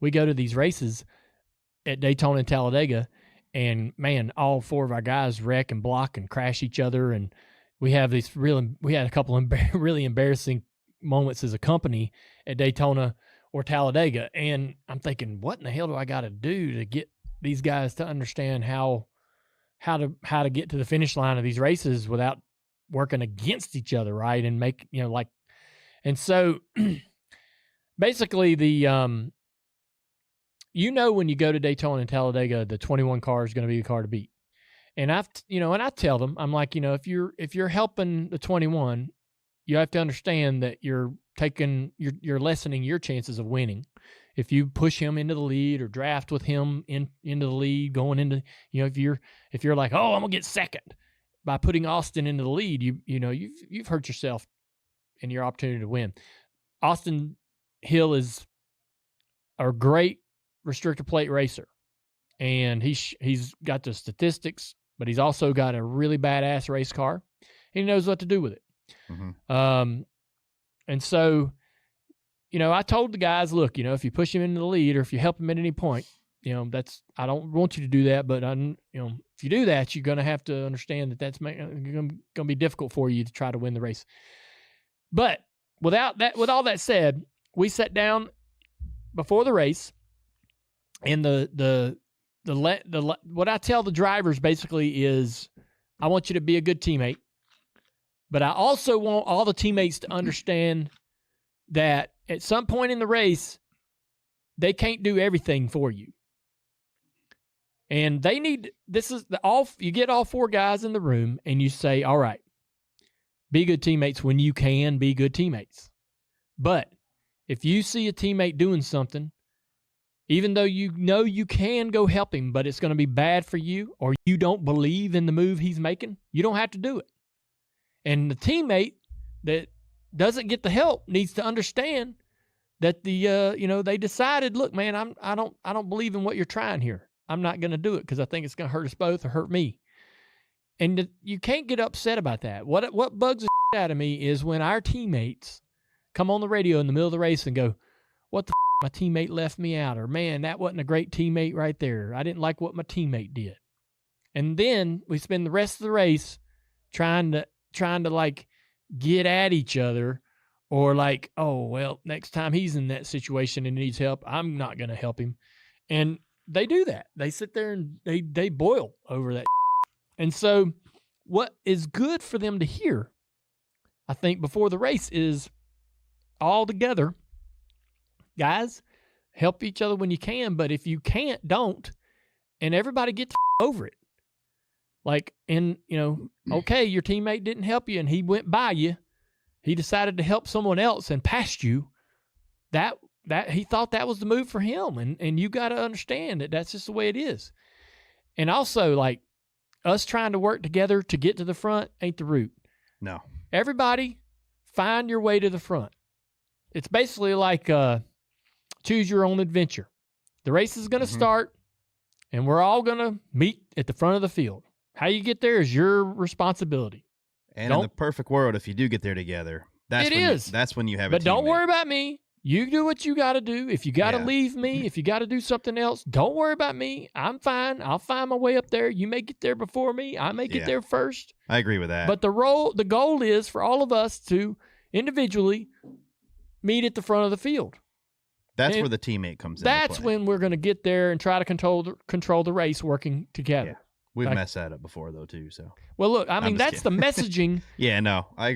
we go to these races at Daytona and Talladega, and man, all 4 of our guys wreck and block and crash each other, and we had a couple of really embarrassing moments as a company at Daytona or Talladega, and I'm thinking, what in the hell do I got to do to get these guys to understand how to get to the finish line of these races without working against each other, right? And make, and so basically when you go to Daytona and Talladega, the 21 car is going to be the car to beat. And I tell them, I'm like, if you're helping the 21, you have to understand that you're lessening your chances of winning. If you push him into the lead or draft with him into the lead, going into, if you're like, oh, I'm gonna get second by putting Austin into the lead, you've hurt yourself in your opportunity to win. Austin Hill is a great restrictor plate racer, and he's got the statistics, but he's also got a really badass race car. He knows what to do with it. Mm-hmm. And so, I told the guys, look, if you push him into the lead or if you help him at any point, I don't want you to do that, but if you do that, you're going to have to understand that that's going to be difficult for you to try to win the race. But with all that said, we sat down before the race, and what I tell the drivers basically is, I want you to be a good teammate, but I also want all the teammates to understand that at some point in the race, they can't do everything for you. And you get all 4 guys in the room and you say, all right, be good teammates when you can be good teammates. But if you see a teammate doing something, even though you can go help him, but it's going to be bad for you, or you don't believe in the move he's making, you don't have to do it. And the teammate that doesn't get the help needs to understand that they decided, look, man, I don't believe in what you're trying here. I'm not going to do it because I think it's going to hurt us both or hurt me. And you can't get upset about that. What bugs the shit out of me is when our teammates come on the radio in the middle of the race and go, what the my teammate left me out, or man, that wasn't a great teammate right there. I didn't like what my teammate did. And then we spend the rest of the race trying to like get at each other, or like, oh, well, next time he's in that situation and needs help, I'm not going to help him. And they do that. They sit there and they boil over that. And so what is good for them to hear, I think, before the race is all together, guys, help each other when you can, but if you can't, don't. And everybody get the over it. Like, and, okay, your teammate didn't help you and he went by you. He decided to help someone else and passed you. That he thought that was the move for him. And you got to understand that that's just the way it is. And also, like, us trying to work together to get to the front ain't the route. No. Everybody find your way to the front. It's basically like choose your own adventure. The race is going to start, and we're all going to meet at the front of the field. How you get there is your responsibility. And in the perfect world, if you do get there together, that's when you have a teammate. But don't worry about me. You do what you got to do. If you got to leave me, if you got to do something else, don't worry about me. I'm fine. I'll find my way up there. You may get there before me. I may get there first. I agree with that. But the goal is for all of us to individually meet at the front of the field. That's where the teammate comes in. That's when we're going to get there and try to control the race working together. Yeah. We've messed that up before, though, too. So. Well, look, I mean, that's the messaging. Yeah, no, I agree.